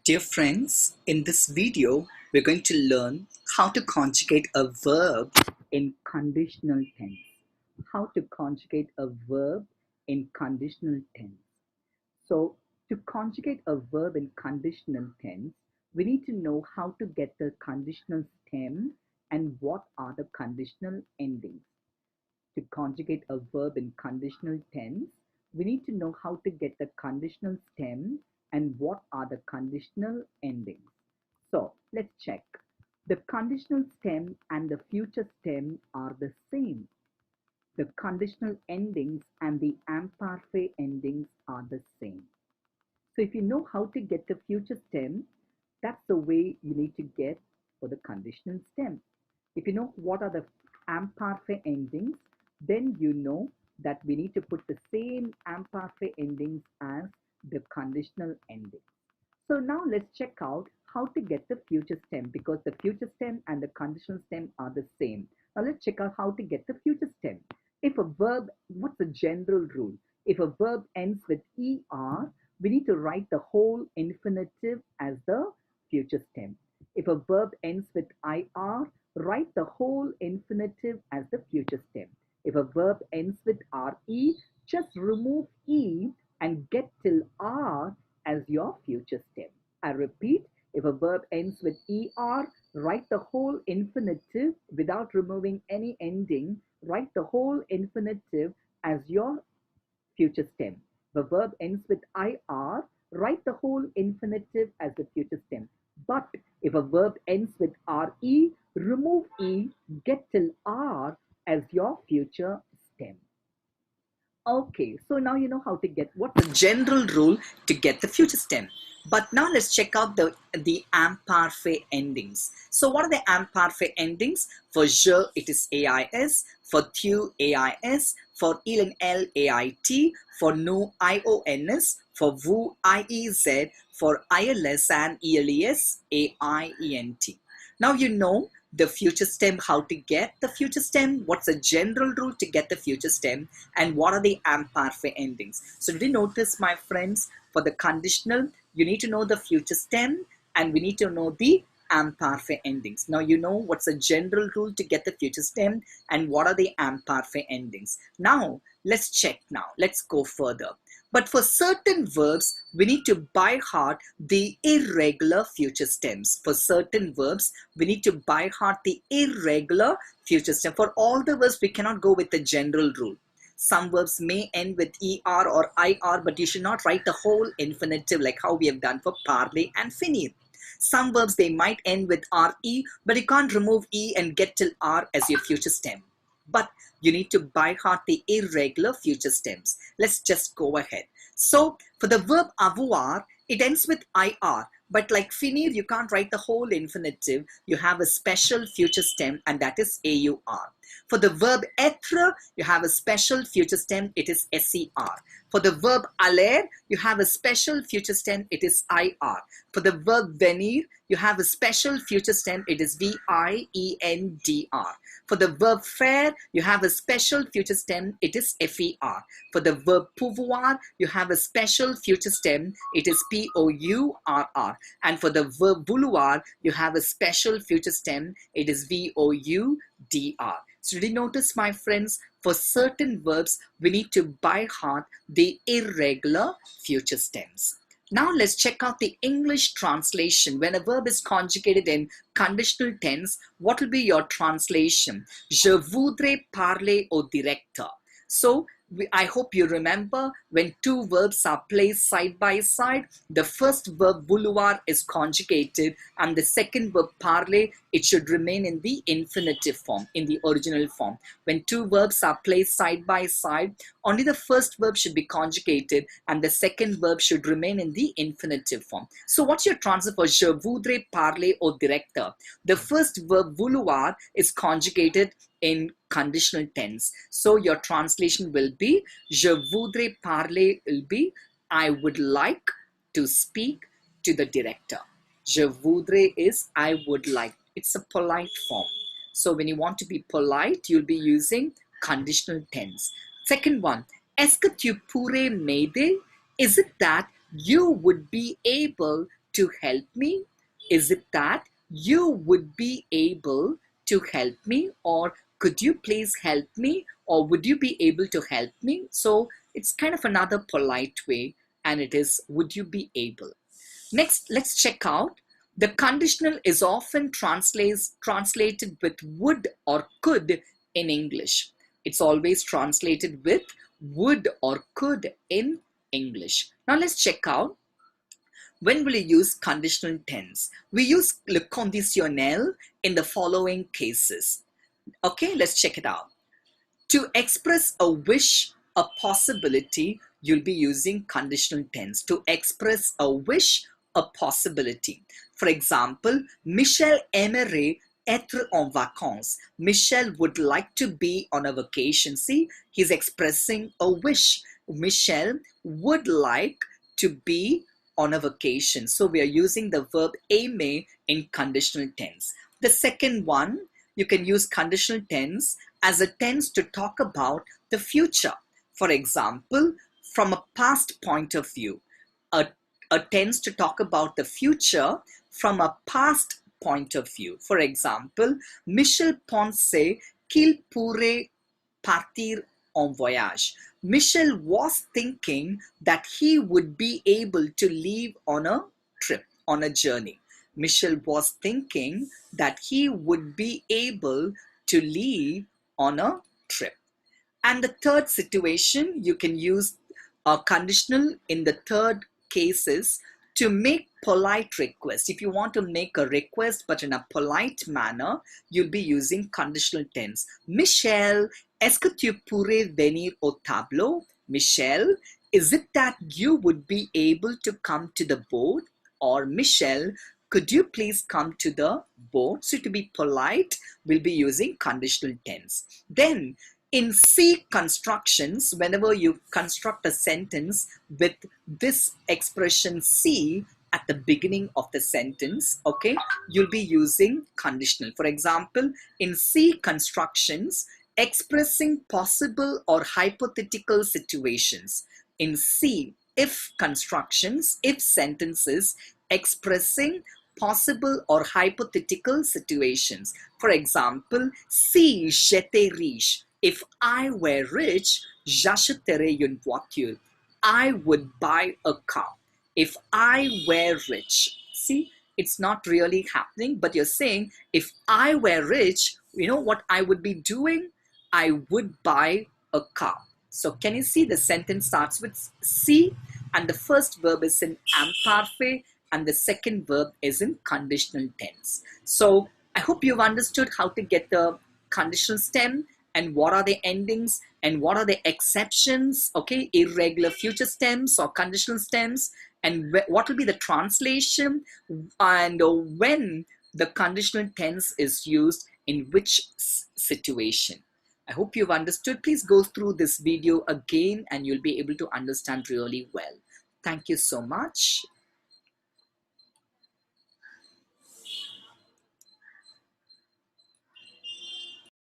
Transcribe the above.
Dear friends, in this video, we're going to learn how to conjugate a verb in conditional tense. How to conjugate a verb in conditional tense. So, to conjugate a verb in conditional tense, we need to know how to get the conditional stem and what are the conditional endings. To conjugate a verb in conditional tense, we need to know how to get the conditional stem and what are the conditional endings. So let's check. The conditional stem and the future stem are the same. The conditional endings and the Amparfa endings are the same. So if you know how to get the future stem, that's the way you need to get for the conditional stem. If you know what are the Amparfa endings, then you know that we need to put the same Amparfa endings as the conditional ending. So now let's check out how to get the future stem, because the future stem and the conditional stem are the same. Now let's check out how to get the future stem. If a verb, what's the general rule? If a verb ends with ER, we need to write the whole infinitive as the future stem. If a verb ends with IR, write the whole infinitive as the future stem. If a verb ends with RE, just remove E and get till R as your future stem. I repeat, if a verb ends with ER, write the whole infinitive without removing any ending. Write the whole infinitive as your future stem. If a verb ends with IR, write the whole infinitive as the future stem. But if a verb ends with RE, remove E, get till R as your future stem. Okay, so now you know how to get what's the general rule to get the future stem. But now let's check out the Amparfa endings. So what are the Amparfa endings? For je, it is AIS. For tu, AIS. For il and L, AIT. For nu, IONS. For vous, IEZ. For ILS and ELES, AIENT. Now you know the future stem, how to get the future stem, what's the general rule to get the future stem, and what are the Amparfa endings. So did you notice, my friends, for the conditional, you need to know the future stem and we need to know the Amparfa endings. Now you know what's the general rule to get the future stem and what are the Amparfa endings. Now let's check now. Let's go further. But for certain verbs, we need to by heart the irregular future stems. For certain verbs, we need to by heart the irregular future stem. For all the verbs, we cannot go with the general rule. Some verbs may end with ER or IR, but you should not write the whole infinitive like how we have done for parler and finir. Some verbs, they might end with RE, but you can't remove E and get till R as your future stem. But you need to by heart the irregular future stems. Let's just go ahead. So for the verb avoir, it ends with IR, but like finir, you can't write the whole infinitive. You have a special future stem, and that is AUR. For the verb être, you have a special future stem, it is SER. For the verb aller, you have a special future stem, it is IR. For the verb venir, you have a special future stem, it is VIENDR. For the verb faire, you have a special future stem, it is FER. For the verb pouvoir, you have a special future stem, it is POURR. And for the verb vouloir, you have a special future stem, it is VOUDR. So did you notice, my friends, for certain verbs, we need to by heart the irregular future stems. Now let's check out the English translation. When a verb is conjugated in conditional tense, what will be your translation? Je voudrais parler au directeur. So I hope you remember when two verbs are placed side by side, the first verb vouloir is conjugated and the second verb parler, it should remain in the infinitive form, in the original form. When two verbs are placed side by side, only the first verb should be conjugated and the second verb should remain in the infinitive form. So what's your transfer for je voudrais parler au directeur? The first verb vouloir is conjugated in conditional tense. So your translation will be je voudrais parler will be I would like to speak to the director. Je voudrais is I would like. It's a polite form. So when you want to be polite, you'll be using conditional tense. Second one, est-ce que tu pourrais m'aider? Is it that you would be able to help me? Is it that you would be able to help me, or could you please help me, or would you be able to help me? So it's kind of another polite way, and it is would you be able. Next, let's check out. The conditional is often translated with would or could in English. It's always translated with would or could in English. Now let's check out. When will you use conditional tense? We use le conditionnel in the following cases. Okay, let's check it out. To express a wish, a possibility, you'll be using conditional tense. To express a wish, a possibility. For example, Michel aimerait être en vacances. Michel would like to be on a vacation. See, he's expressing a wish. Michel would like to be on a vacation. So we are using the verb aimer in conditional tense. The second one, you can use conditional tense as a tense to talk about the future. For example, from a past point of view, a tense to talk about the future from a past point of view. For example, Michel pensait qu'il pourrait partir en voyage. Michel was thinking that he would be able to leave on a trip, on a journey. Michel was thinking that he would be able to leave on a trip. And the third situation, you can use a conditional in the third cases to make polite request. If you want to make a request but in a polite manner, you'll be using conditional tense. Michel, est-ce que tu pourrais venir au tableau? Michel, is it that you would be able to come to the board? Or Michel, could you please come to the board? So to be polite, we'll be using conditional tense. Then in C constructions, whenever you construct a sentence with this expression C at the beginning of the sentence, okay, you'll be using conditional. For example, in C constructions, expressing possible or hypothetical situations. In C, if constructions, if sentences expressing possible or hypothetical situations. For example, si j'étais riche. If I were rich, j'achèterais une voiture. I would buy a car. If I were rich. See, it's not really happening, but you're saying, if I were rich, you know what I would be doing? I would buy a car. So can you see the sentence starts with si, and the first verb is in Amparfa, and the second verb is in conditional tense. So I hope you've understood how to get the conditional stem and what are the endings and what are the exceptions, okay, irregular future stems or conditional stems, and what will be the translation and when the conditional tense is used in which situation. I hope you've understood. Please go through this video again and you'll be able to understand really well. Thank you so much.